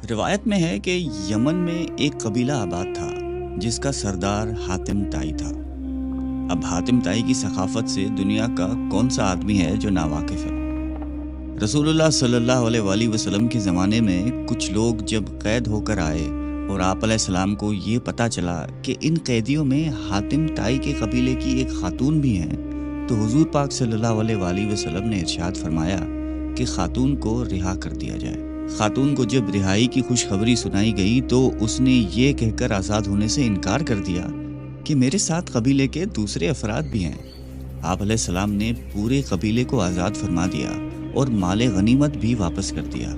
روایت میں ہے کہ یمن میں ایک قبیلہ آباد تھا جس کا سردار حاتم طائی تھا۔ اب حاتم طائی کی ثقافت سے دنیا کا کون سا آدمی ہے جو ناواقف ہے؟ رسول اللہ صلی اللہ علیہ وآلہ وسلم کے زمانے میں کچھ لوگ جب قید ہو کر آئے اور آپ علیہ السلام کو یہ پتہ چلا کہ ان قیدیوں میں حاتم طائی کے قبیلے کی ایک خاتون بھی ہیں، تو حضور پاک صلی اللہ علیہ وآلہ وسلم نے ارشاد فرمایا کہ خاتون کو رہا کر دیا جائے۔ خاتون کو جب رہائی کی خوشخبری سنائی گئی تو اس نے یہ کہہ کر آزاد ہونے سے انکار کر دیا کہ میرے ساتھ قبیلے کے دوسرے افراد بھی ہیں۔ آپ علیہ السلام نے پورے قبیلے کو آزاد فرما دیا اور مال غنیمت بھی واپس کر دیا،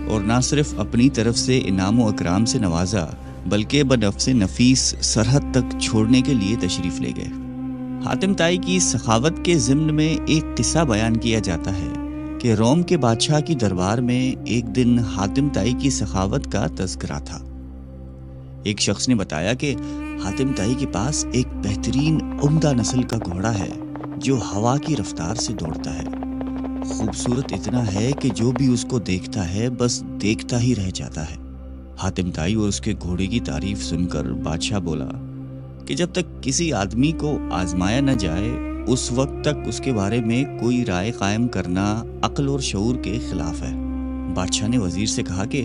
اور نہ صرف اپنی طرف سے انعام و اکرام سے نوازا بلکہ بنفس نفیس سرحد تک چھوڑنے کے لیے تشریف لے گئے۔ حاتم طائی کی سخاوت کے ضمن میں ایک قصہ بیان کیا جاتا ہے کہ روم کے بادشاہ کی دربار میں ایک دن حاتم طائی کی سخاوت کا تذکرہ تھا۔ ایک شخص نے بتایا کہ حاتم طائی کے پاس ایک بہترین عمدہ نسل کا گھوڑا ہے جو ہوا کی رفتار سے دوڑتا ہے۔ خوبصورت اتنا ہے کہ جو بھی اس کو دیکھتا ہے بس دیکھتا ہی رہ جاتا ہے۔ حاتم طائی اور اس کے گھوڑے کی تعریف سن کر بادشاہ بولا کہ جب تک کسی آدمی کو آزمایا نہ جائے اس وقت تک اس کے بارے میں کوئی رائے قائم کرنا عقل اور شعور کے خلاف ہے۔ بادشاہ نے وزیر سے کہا کہ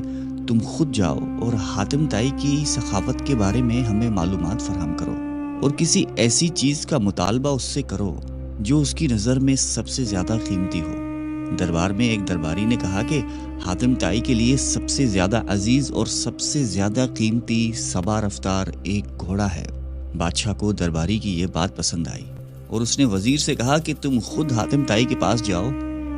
تم خود جاؤ اور حاتم طائی کی سخاوت کے بارے میں ہمیں معلومات فراہم کرو اور کسی ایسی چیز کا مطالبہ اس سے کرو جو اس کی نظر میں سب سے زیادہ قیمتی ہو۔ دربار میں ایک درباری نے کہا کہ حاتم طائی کے لیے سب سے زیادہ عزیز اور سب سے زیادہ قیمتی سبا رفتار ایک گھوڑا ہے۔ بادشاہ کو درباری کی یہ بات پسند آئی اور اس نے وزیر سے کہا کہ تم خود حاتم طائی کے پاس جاؤ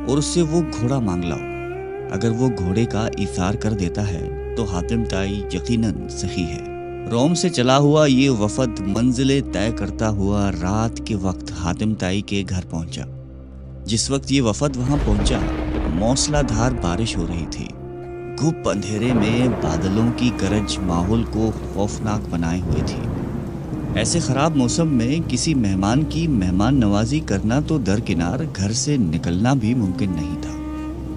اور اس سے وہ گھوڑا مانگ لاؤ۔ اگر وہ گھوڑے کا ایثار کر دیتا ہے تو حاتم طائی یقیناً سخی ہے۔ روم سے چلا ہوا یہ وفد منزلیں طے کرتا ہوا رات کے وقت حاتم طائی کے گھر پہنچا۔ جس وقت یہ وفد وہاں پہنچا موسلا دھار بارش ہو رہی تھی۔ گھپ اندھیرے میں بادلوں کی گرج ماحول کو خوفناک بنائے ہوئے تھی۔ ایسے خراب موسم میں کسی مہمان کی مہمان نوازی کرنا تو درکنار گھر سے نکلنا بھی ممکن نہیں تھا،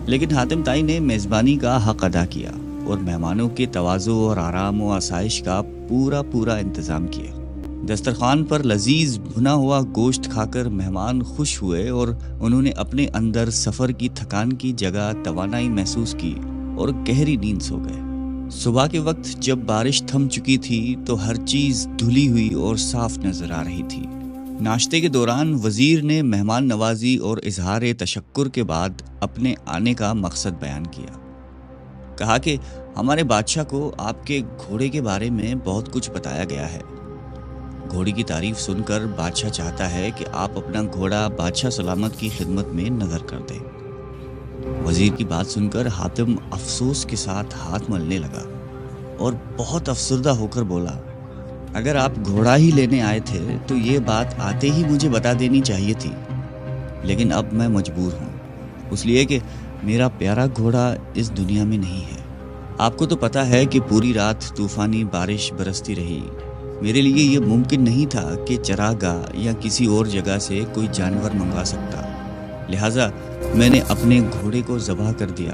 لیکن حاتم طائی نے میزبانی کا حق ادا کیا اور مہمانوں کے تواضع اور آرام و آسائش کا پورا انتظام کیا۔ دسترخوان پر لذیذ بھنا ہوا گوشت کھا کر مہمان خوش ہوئے اور انہوں نے اپنے اندر سفر کی تھکان کی جگہ توانائی محسوس کی اور گہری نیند سو گئے۔ صبح کے وقت جب بارش تھم چکی تھی تو ہر چیز دھلی ہوئی اور صاف نظر آ رہی تھی۔ ناشتے کے دوران وزیر نے مہمان نوازی اور اظہار تشکر کے بعد اپنے آنے کا مقصد بیان کیا۔ کہا کہ ہمارے بادشاہ کو آپ کے گھوڑے کے بارے میں بہت کچھ بتایا گیا ہے۔ گھوڑے کی تعریف سن کر بادشاہ چاہتا ہے کہ آپ اپنا گھوڑا بادشاہ سلامت کی خدمت میں نظر کر دیں۔ وزیر کی بات سن کر حاتم افسوس کے ساتھ ہاتھ ملنے لگا اور بہت افسردہ ہو کر بولا، اگر آپ گھوڑا ہی لینے آئے تھے تو یہ بات آتے ہی مجھے بتا دینی چاہیے تھی، لیکن اب میں مجبور ہوں، اس لیے کہ میرا پیارا گھوڑا اس دنیا میں نہیں ہے۔ آپ کو تو پتا ہے کہ پوری رات طوفانی بارش برستی رہی۔ میرے لیے یہ ممکن نہیں تھا کہ چراگاہ یا کسی اور جگہ سے کوئی جانور منگوا سکتا، لہٰذا میں نے اپنے گھوڑے کو ذبح کر دیا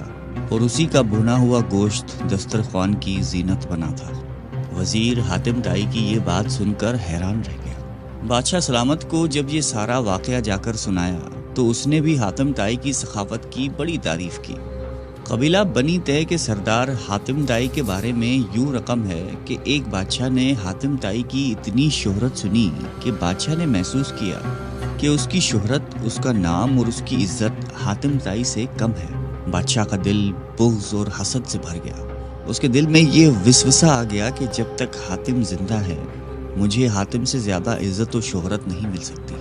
اور اسی کا بھنا ہوا گوشت دسترخوان کی زینت بنا تھا۔ وزیر حاتم طائی کی یہ بات سن کر حیران رہ گیا۔ بادشاہ سلامت کو جب یہ سارا واقعہ جا کر سنایا تو اس نے بھی حاتم طائی کی سخاوت کی بڑی تعریف کی۔ قبیلہ بنی طے کے سردار حاتم طائی کے بارے میں یوں رقم ہے کہ ایک بادشاہ نے حاتم طائی کی اتنی شہرت سنی کہ بادشاہ نے محسوس کیا کہ اس کی شہرت، اس کا نام اور اس کی عزت حاتم طائی سے کم ہے۔ بادشاہ کا دل بغض اور حسد سے بھر گیا۔ اس کے دل میں یہ وسوسہ آ گیا کہ جب تک حاتم زندہ ہے مجھے حاتم سے زیادہ عزت و شہرت نہیں مل سکتی۔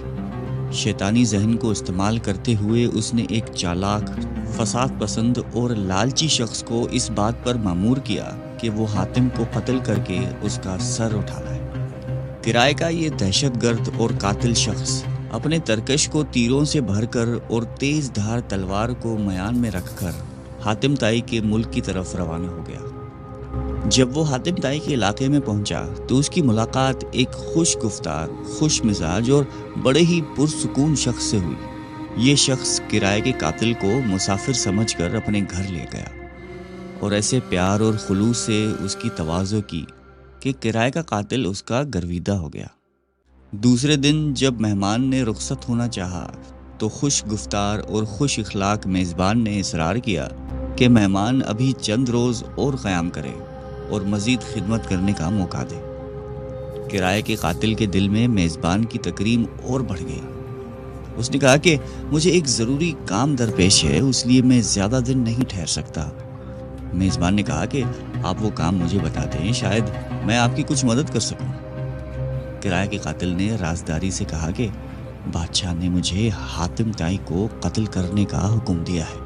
شیطانی ذہن کو استعمال کرتے ہوئے اس نے ایک چالاک، فساد پسند اور لالچی شخص کو اس بات پر مامور کیا کہ وہ حاتم کو قتل کر کے اس کا سر اٹھا لائے۔ کرائے کا یہ دہشت گرد اور قاتل شخص اپنے ترکش کو تیروں سے بھر کر اور تیز دھار تلوار کو میان میں رکھ کر حاتم طائی کے ملک کی طرف روانہ ہو گیا۔ جب وہ حاتم طائی کے علاقے میں پہنچا تو اس کی ملاقات ایک خوش گفتار، خوش مزاج اور بڑے ہی پرسکون شخص سے ہوئی۔ یہ شخص کرائے کے قاتل کو مسافر سمجھ کر اپنے گھر لے گیا۔ اور ایسے پیار اور خلوص سے اس کی تواضع کی کہ کرائے کا قاتل اس کا گرویدہ ہو گیا۔ دوسرے دن جب مہمان نے رخصت ہونا چاہا تو خوش گفتار اور خوش اخلاق میزبان نے اصرار کیا کہ مہمان ابھی چند روز اور قیام کرے اور مزید خدمت کرنے کا موقع دے۔ کرائے کے قاتل کے دل میں میزبان کی تکریم اور بڑھ گئی۔ اس نے کہا کہ مجھے ایک ضروری کام درپیش ہے، اس لیے میں زیادہ دن نہیں ٹھہر سکتا۔ میزبان نے کہا کہ آپ وہ کام مجھے بتا دیں، شاید میں آپ کی کچھ مدد کر سکوں۔ کرائے کے قاتل نے رازداری سے کہا کہ بادشاہ نے مجھے حاتم طائی کو قتل کرنے کا حکم دیا ہے،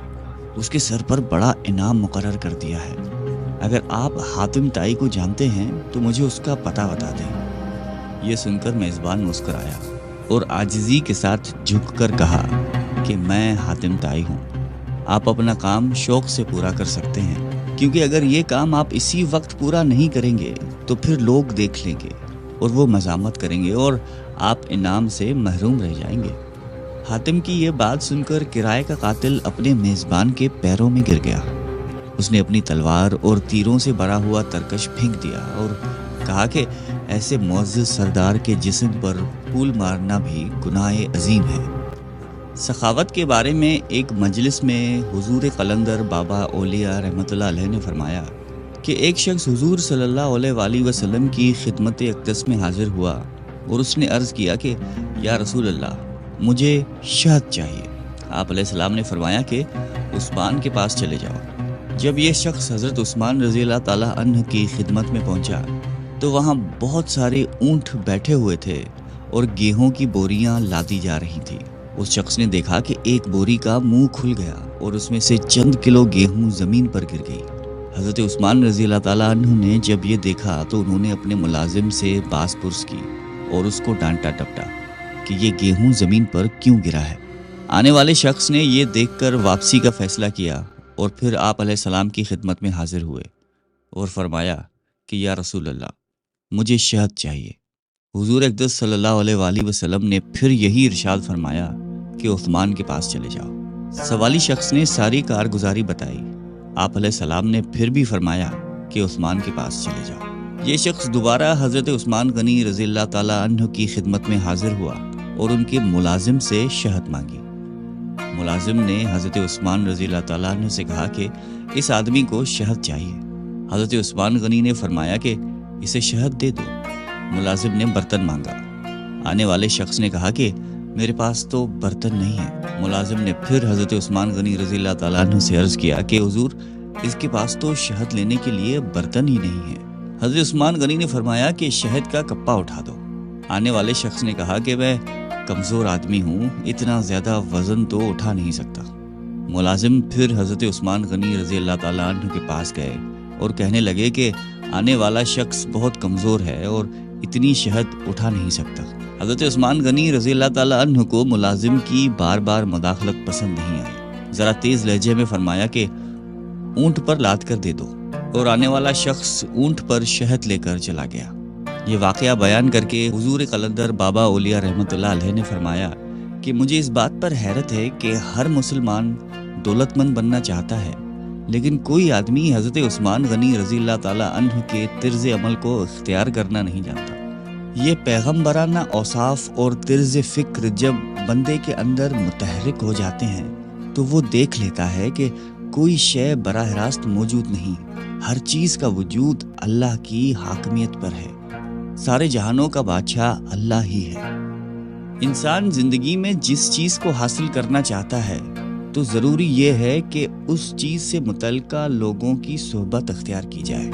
اس کے سر پر بڑا انعام مقرر کر دیا ہے۔ اگر آپ حاتم طائی کو جانتے ہیں تو مجھے اس کا پتہ بتا دیں۔ یہ سن کر میزبان مسکرایا اور عاجزی کے ساتھ جھک کر کہا کہ میں حاتم طائی ہوں، آپ اپنا کام شوق سے پورا کر سکتے ہیں، کیونکہ اگر یہ کام آپ اسی وقت پورا نہیں کریں گے تو پھر لوگ دیکھ لیں گے اور وہ مذمت کریں گے اور آپ انعام سے محروم رہ جائیں گے۔ حاتم کی یہ بات سن کر کرائے کا قاتل اپنے میزبان کے پیروں میں گر گیا۔ اس نے اپنی تلوار اور تیروں سے بھرا ہوا ترکش پھینک دیا اور کہا کہ ایسے معزز سردار کے جسم پر پھول مارنا بھی گناہ عظیم ہے۔ سخاوت کے بارے میں ایک مجلس میں حضور قلندر بابا اولیاء رحمۃ اللہ علیہ نے فرمایا کہ ایک شخص حضور صلی اللہ علیہ وآلہ وسلم کی خدمت اقدس میں حاضر ہوا اور اس نے عرض کیا کہ یا رسول اللہ، مجھے شہد چاہیے۔ آپ علیہ السلام نے فرمایا کہ عثمان کے پاس چلے جاؤ۔ جب یہ شخص حضرت عثمان رضی اللہ تعالیٰ عنہ کی خدمت میں پہنچا تو وہاں بہت سارے اونٹ بیٹھے ہوئے تھے اور گیہوں کی بوریاں لادی جا رہی تھی۔ اس شخص نے دیکھا کہ ایک بوری کا منہ کھل گیا اور اس میں سے چند کلو گیہوں زمین پر گر گئی۔ حضرت عثمان رضی اللہ تعالیٰ عنہ نے جب یہ دیکھا تو انہوں نے اپنے ملازم سے باز پرس کی اور اس کو ڈانٹا ٹپٹا کہ یہ گیہوں زمین پر کیوں گرا ہے۔ آنے والے شخص نے یہ دیکھ کر واپسی کا فیصلہ کیا اور پھر آپ علیہ السلام کی خدمت میں حاضر ہوئے اور فرمایا کہ یا رسول اللہ، مجھے شہد چاہیے۔ حضور اقدس صلی اللہ علیہ وآلہ وسلم نے پھر یہی ارشاد فرمایا کہ عثمان کے پاس چلے جاؤ۔ سوالی شخص نے ساری کارگزاری بتائی۔ آپ علیہ السلام نے پھر بھی فرمایا کہ عثمان کے پاس چلے جاؤ۔ یہ شخص دوبارہ حضرت عثمان غنی رضی اللہ تعالیٰ عنہ کی خدمت میں حاضر ہوا اور ان کے ملازم سے شہد مانگی۔ ملازم نے حضرت عثمان رضی اللہ تعالیٰ عنہ سے کہا کہ اس آدمی کو شہد چاہیے۔ حضرت عثمان غنی نے فرمایا کہ اسے شہد دے دو۔ ملازم نے برتن مانگا۔ آنے والے شخص نے کہا کہ میرے پاس تو برتن نہیں ہے۔ ملازم نے پھر حضرت عثمان غنی رضی اللہ تعالیٰ عنہ سے عرض کیا کہ حضور، اس کے پاس تو شہد لینے کے لیے برتن ہی نہیں ہے۔ حضرت عثمان غنی نے فرمایا کہ شہد کا کپا اٹھا دو۔ آنے والے شخص نے کہا کہ میں کمزور آدمی ہوں، اتنا زیادہ وزن تو اٹھا نہیں سکتا۔ ملازم پھر حضرت عثمان غنی رضی اللہ تعالیٰ عنہ کے پاس گئے اور کہنے لگے کہ آنے والا شخص بہت کمزور ہے اور اتنی شہد اٹھا نہیں سکتا۔ حضرت عثمان غنی رضی اللہ تعالیٰ عنہ کو ملازم کی بار بار مداخلت پسند نہیں آئی۔ ذرا تیز لہجے میں فرمایا کہ اونٹ پر لاد کر دے دو، اور آنے والا شخص اونٹ پر شہد لے کر چلا گیا۔ یہ واقعہ بیان کر کے حضور قلندر بابا اولیاء رحمۃ اللہ علیہ نے فرمایا کہ مجھے اس بات پر حیرت ہے کہ ہر مسلمان دولت مند بننا چاہتا ہے، لیکن کوئی آدمی حضرت عثمان غنی رضی اللہ تعالیٰ عنہ کے طرز عمل کو اختیار کرنا نہیں جانتا۔ یہ پیغمبرانہ اوصاف اور طرز فکر جب بندے کے اندر متحرک ہو جاتے ہیں تو وہ دیکھ لیتا ہے کہ کوئی شے براہ راست موجود نہیں، ہر چیز کا وجود اللہ کی حاکمیت پر ہے، سارے جہانوں کا بادشاہ اللہ ہی ہے۔ انسان زندگی میں جس چیز کو حاصل کرنا چاہتا ہے تو ضروری یہ ہے کہ اس چیز سے متعلقہ لوگوں کی صحبت اختیار کی جائے،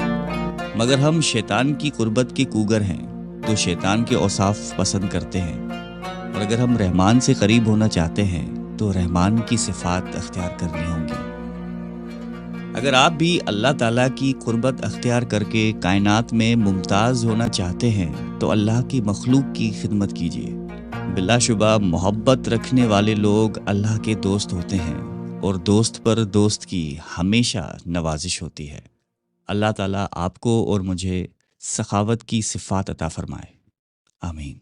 مگر ہم شیطان کی قربت کے کوگر ہیں تو شیطان کے اوصاف پسند کرتے ہیں، اور اگر ہم رحمان سے قریب ہونا چاہتے ہیں تو رحمان کی صفات اختیار کرنی ہوں گی۔ اگر آپ بھی اللہ تعالیٰ کی قربت اختیار کر کے کائنات میں ممتاز ہونا چاہتے ہیں تو اللہ کی مخلوق کی خدمت کیجیے۔ بلا شبہ محبت رکھنے والے لوگ اللہ کے دوست ہوتے ہیں، اور دوست پر دوست کی ہمیشہ نوازش ہوتی ہے۔ اللہ تعالیٰ آپ کو اور مجھے سخاوت کی صفات عطا فرمائے۔ آمین۔